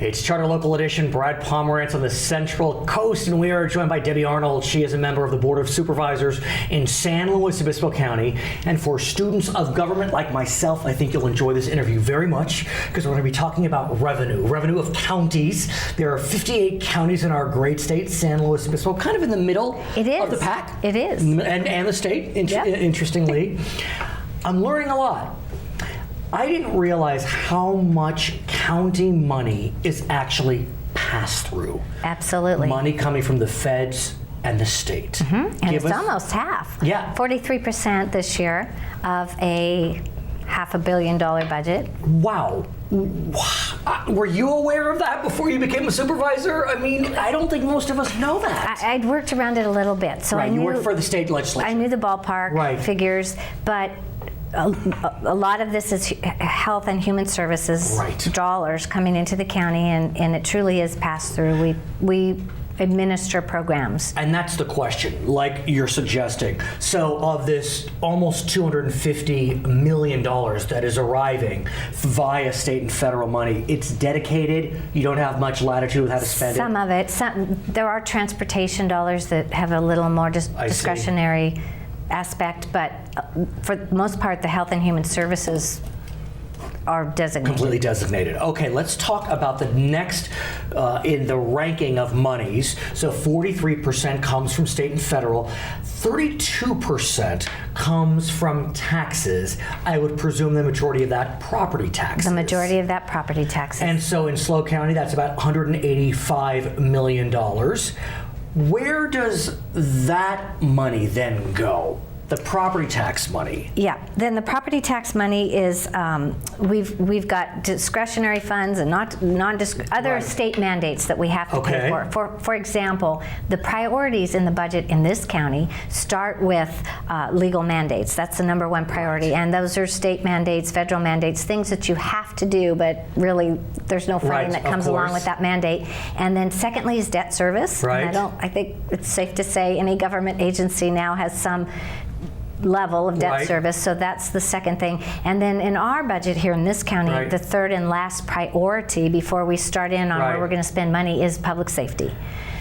It's Charter Local Edition. Brad Pomerance on the Central Coast, and we are joined by Debbie Arnold. She is a member of the Board of Supervisors in San Luis Obispo County. And for students of government like myself, I think you'll enjoy this interview very much because we're going to be talking about revenue of counties. There are 58 counties in our great state, San Luis Obispo, kind of in the middle of the pack. It is. And the state, interestingly. I'm learning a lot. I didn't realize how much county money is actually passed through. Absolutely. Money coming from the feds and the state. Mm-hmm. And it's almost half. Yeah. 43% this year of a $500 million budget. Wow. Were you aware of that before you became a supervisor? I mean, I don't think most of us know that. I'd worked around it a little bit. So right, I knew, you worked for the state legislature. I knew the ballpark figures, but a lot of this is health and human services dollars coming into the county, and it truly is passed through. We administer programs. And that's the question, like you're suggesting. So of this almost $250 million that is arriving via state and federal money, it's dedicated. You don't have much latitude with how to spend Some of it. There are transportation dollars that have a little more discretionary aspect, but for the most part, the health and human services are designated. Completely designated. Okay, let's talk about the next in the ranking of monies. So 43% comes from state and federal. 32% comes from taxes. I would presume the majority of that property taxes. The majority of that property taxes. And so in SLO County, that's about $185 million. Where does that money then go? The property tax money. Yeah, then the property tax money is, we've got discretionary funds and other state mandates that we have to pay for. For example, the priorities in the budget in this county start with legal mandates. That's the number one priority. And those are state mandates, federal mandates, things that you have to do, but really there's no funding that comes along with that mandate. And then secondly is debt service. And I think it's safe to say any government agency now has some level of debt service, so that's the second thing. And then in our budget here in this county, the third and last priority before we start in on where we're going to spend money is public safety.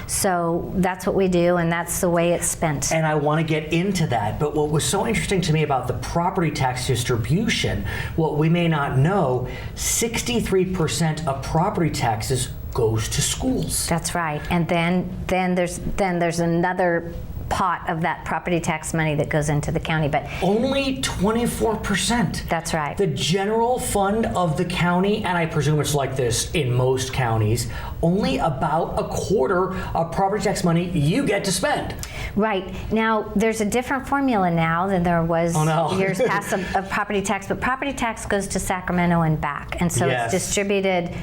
So that's what we do, and that's the way it's spent. And I want to get into that, but what was so interesting to me about the property tax distribution, what we may not know, 63% of property taxes goes to schools. That's right. And then there's another pot of that property tax money that goes into the county, but only 24%. That's right. The general fund of the county, and I presume it's like this in most counties, only about a quarter of property tax money you get to spend. Right. Now, there's a different formula now than there was years past of property tax, but property tax goes to Sacramento and back, and so it's distributed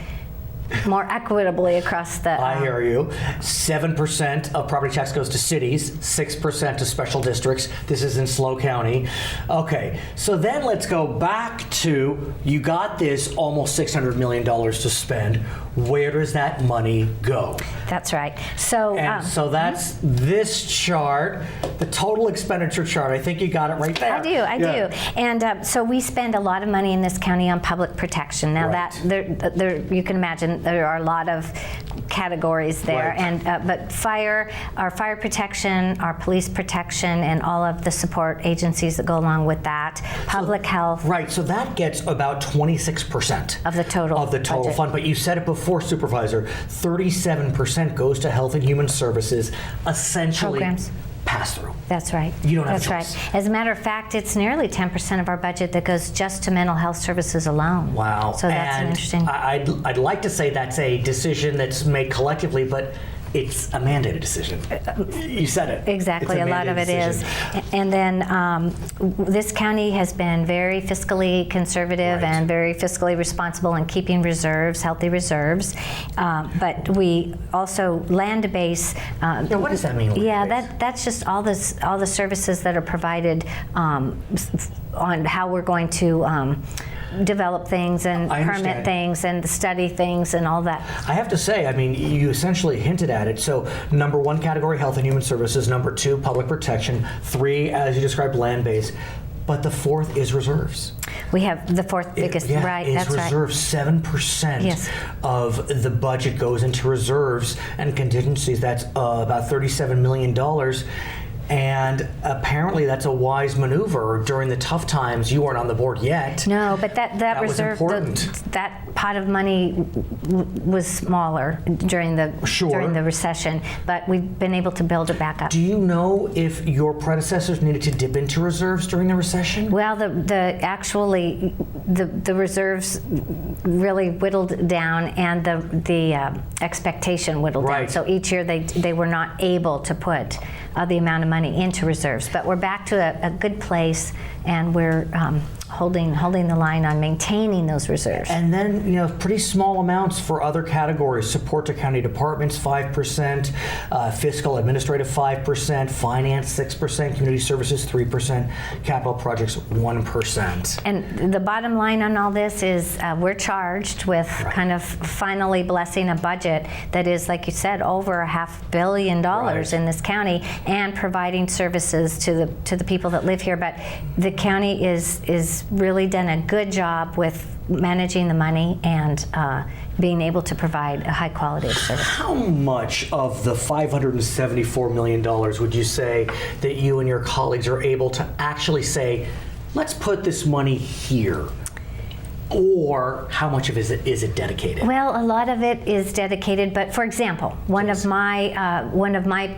more equitably across the... I hear you. 7% of property tax goes to cities, 6% to special districts. This is in SLO County. Okay, so then let's go back to, you got this almost $600 million to spend. Where does that money go? That's right. So, so that's this chart, the total expenditure chart. I think you got it right there. I do. And so we spend a lot of money in this county on public protection. Now that you can imagine there are a lot of categories there, and but our fire protection, our police protection, and all of the support agencies that go along with that, public health. Right. So that gets about 26% of the total budget. Fund. But you said it before, Supervisor. 37% goes to health and human services, essentially programs. Pass through. That's right. You don't have a choice. Right. As a matter of fact, it's nearly 10% of our budget that goes just to mental health services alone. Wow. So that's an interesting. I'd like to say that's a decision that's made collectively, but it's a mandated decision. You said it. Exactly, a lot of it is. And then this county has been very fiscally conservative and very fiscally responsible in keeping reserves, healthy reserves. But we also land base. What does that mean? That's just all the services that are provided on how we're going to develop things and permit things and study things and all that. I have to say, I mean, you essentially hinted at it. So number one category, health and human services. Number two, public protection. 3, as you described, land-based. But the fourth is reserves. We have the fourth biggest, right, is that's right. reserves. 7% Yes. of the budget goes into reserves and contingencies. That's about $37 million. And apparently that's a wise maneuver during the tough times. You weren't on the board yet. No, but that was reserve, important. that pot of money was smaller during the recession, but we've been able to build it back up. Do you know if your predecessors needed to dip into reserves during the recession? Well, the reserves really whittled down, and the expectation whittled down. Right. So each year they were not able to put the amount of money into reserves. But we're back to a good place, and we're holding the line on maintaining those reserves. And then, pretty small amounts for other categories. Support to county departments, 5%, fiscal administrative, 5%, finance, 6%, community services, 3%, capital projects, 1%. And the bottom line on all this is we're charged with kind of finally blessing a budget that is, like you said, over $500 million in this county, and providing services to the people that live here. But the county is really done a good job with managing the money and being able to provide a high quality of service. How much of the $574 million would you say that you and your colleagues are able to actually say, let's put this money here? Or how much of it is it dedicated? Well, a lot of it is dedicated, but for example, one of my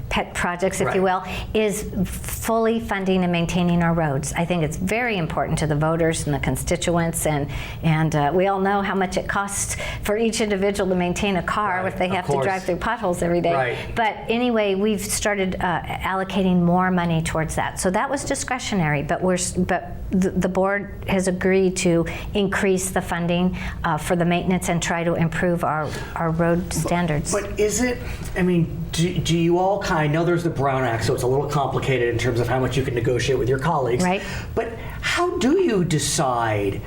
pet projects, if you will, is fully funding and maintaining our roads. I think it's very important to the voters and the constituents, and we all know how much it costs for each individual to maintain a car if they have to drive through potholes every day. Right. But anyway, we've started allocating more money towards that. So that was discretionary, but the board has agreed to increase the funding for the maintenance and try to improve our road standards. But is it, do you all I know there's the Brown Act, so it's a little complicated in terms of how much you can negotiate with your colleagues. Right. But how do you decide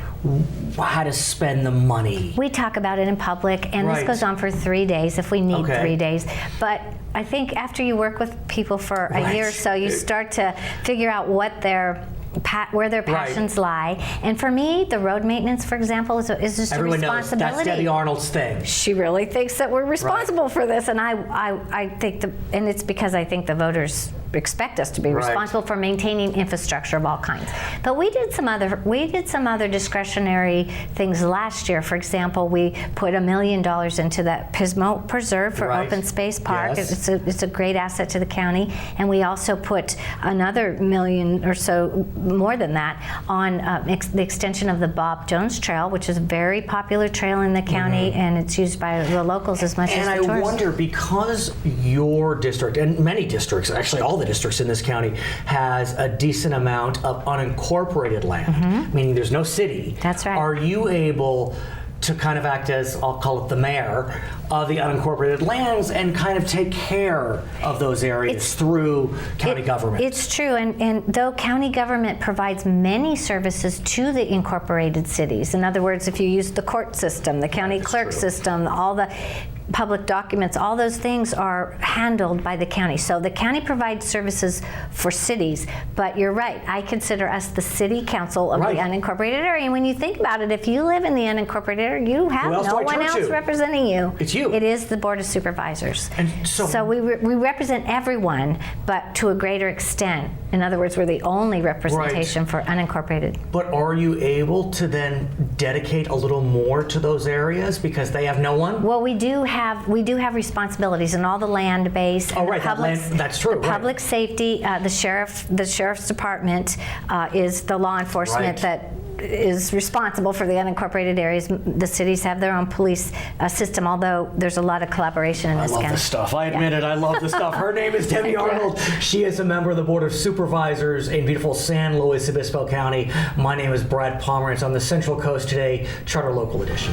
how to spend the money? We talk about it in public, and this goes on for 3 days if we need 3 days. But I think after you work with people for a year or so, you start to figure out where their passions lie. And for me, the road maintenance, for example, is just Everyone a responsibility. knows that's Debbie Arnold's thing. She really thinks that we're responsible for this, and I think and it's because I think the voters expect us to be responsible for maintaining infrastructure of all kinds. But we did some other discretionary things last year. For example, we put $1 million into that Pismo Preserve for Open Space Park. Yes. It's a great asset to the county, and we also put another $1 million or so, more than that, on the extension of the Bob Jones Trail, which is a very popular trail in the county, and it's used by the locals as much as the tourists. And I wonder, because your district, and many districts, actually all the districts in this county, has a decent amount of unincorporated land, meaning there's no city. That's right. Are you able to kind of act as, I'll call it the mayor of the unincorporated lands, and kind of take care of those areas through county government? It's true, and though county government provides many services to the incorporated cities, in other words, if you use the court system, the county clerk system, all the public documents, all those things are handled by the county. So the county provides services for cities, but you're right, I consider us the city council of the unincorporated area. And when you think about it, if you live in the unincorporated area, you have no one else representing you. It's you. It is the Board of Supervisors. And so we represent everyone, but to a greater extent. In other words, we're the only representation for unincorporated. But are you able to then dedicate a little more to those areas because they have no one? Well, we do have responsibilities in all the land base. Oh, right, that's true. The public safety, the sheriff's department is the law enforcement that is responsible for the unincorporated areas. The cities have their own police system, although there's a lot of collaboration in this county. I love this stuff. I admit it. I love this stuff. Her name is Debbie Arnold. She is a member of the Board of Supervisors in beautiful San Luis Obispo County. My name is Brad Pomerance on the Central Coast Today, Charter Local Edition.